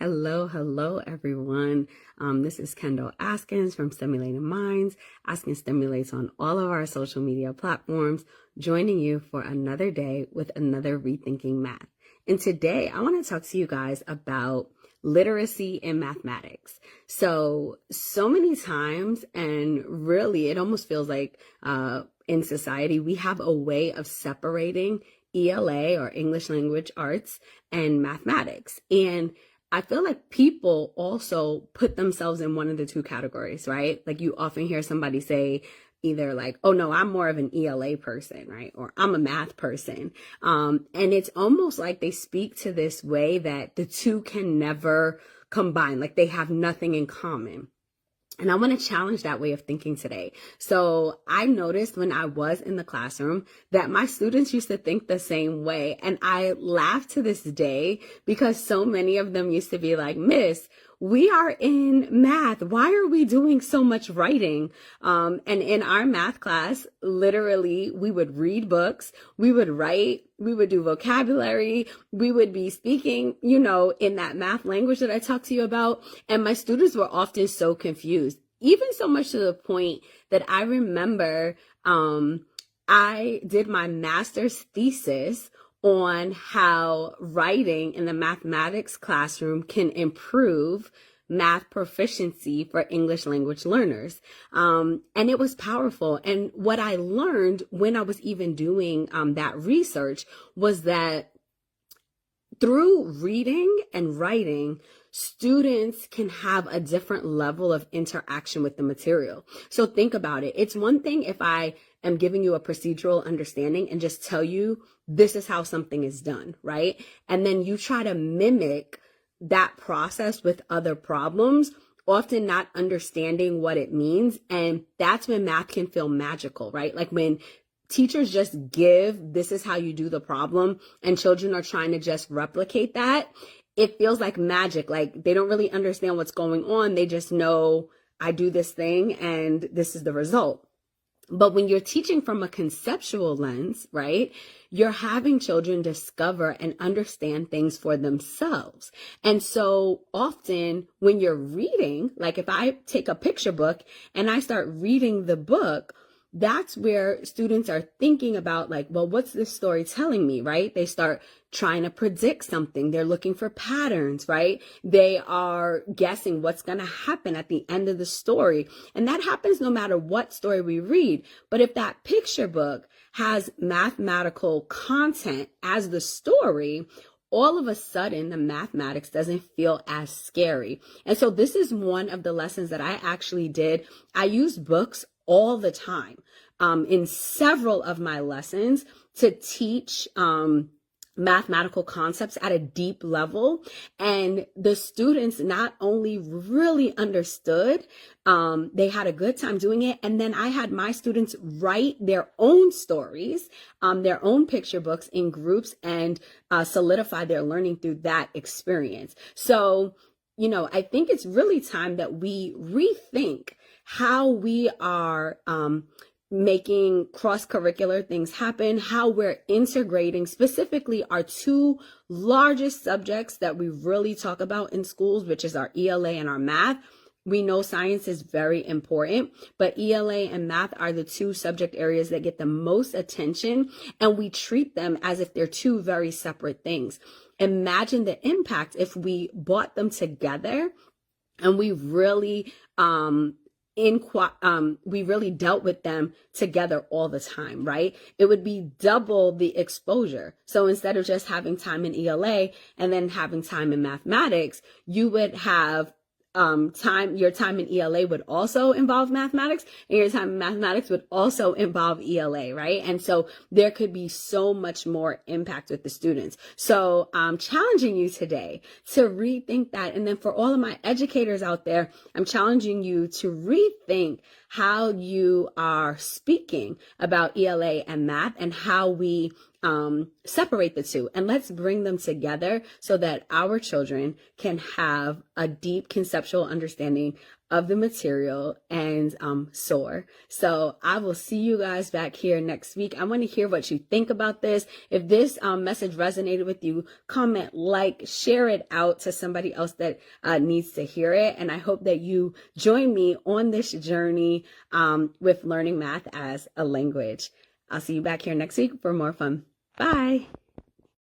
Hello, everyone. This is Kendall Askins from Stimulating Minds. Askins stimulates on all of our social media platforms, joining you for another day with another Rethinking Math. And today I want to talk to you guys about literacy in mathematics. So many times, and really it almost feels like in society, we have a way of separating ELA or English Language Arts and mathematics. And I feel like people also put themselves in one of the two categories, right? Like you often hear somebody say either like, oh no, I'm more of an ELA person, right? Or I'm a math person. And it's almost like they speak to this way that the two can never combine, like they have nothing in common. And I want to challenge that way of thinking today. So I noticed when I was in the classroom that my students used to think the same way. And I laugh to this day because so many of them used to be like, Miss, we are in math. Why are we doing so much writing? And in our math class, literally, we would read books, we would write, we would do vocabulary, we would be speaking, in that math language that I talked to you about. And my students were often so confused, even so much to the point that I remember I did my master's thesis on how writing in the mathematics classroom can improve math proficiency for English language learners. And it was powerful. And what I learned when I was even doing that research was that through reading and writing, students can have a different level of interaction with the material. So think about it. It's one thing if I am giving you a procedural understanding and just tell you this is how something is done, right? And then you try to mimic that process with other problems, often not understanding what it means. And that's when math can feel magical, right? Like when teachers just give, this is how you do the problem, and children are trying to just replicate that, it feels like magic. Like they don't really understand what's going on. They just know I do this thing and this is the result. But when you're teaching from a conceptual lens, right, you're having children discover and understand things for themselves. And so often when you're reading, like if I take a picture book and I start reading the book, that's where students are thinking about like, well, what's this story telling me, right? They start trying to predict something. They're looking for patterns, right? They are guessing what's going to happen at the end of the story. And that happens no matter what story we read. But if that picture book has mathematical content as the story, all of a sudden the mathematics doesn't feel as scary. And so this is one of the lessons that I actually did. I use books all the time in several of my lessons to teach mathematical concepts at a deep level. And the students not only really understood, they had a good time doing it. And then I had my students write their own stories, their own picture books in groups and solidify their learning through that experience. So, I think it's really time that we rethink how we are making cross-curricular things happen, how we're integrating specifically our two largest subjects that we really talk about in schools, which is our ELA and our math. We know science is very important, but ELA and math are the two subject areas that get the most attention, and we treat them as if they're two very separate things. Imagine the impact if we brought them together and we really we really dealt with them together all the time, right? It would be double the exposure. So instead of just having time in ELA and then having time in mathematics, you would have your time in ELA would also involve mathematics, and your time in mathematics would also involve ELA, right? And so there could be so much more impact with the students. So I'm challenging you today to rethink that. And then for all of my educators out there, I'm challenging you to rethink how you are speaking about ELA and math and how we separate the two, and let's bring them together so that our children can have a deep conceptual understanding of the material and soar. So I will see you guys back here next week. I want to hear what you think about this. If this message resonated with you, comment, like, share it out to somebody else that needs to hear it. And I hope that you join me on this journey with learning math as a language. I'll see you back here next week for more fun. Bye.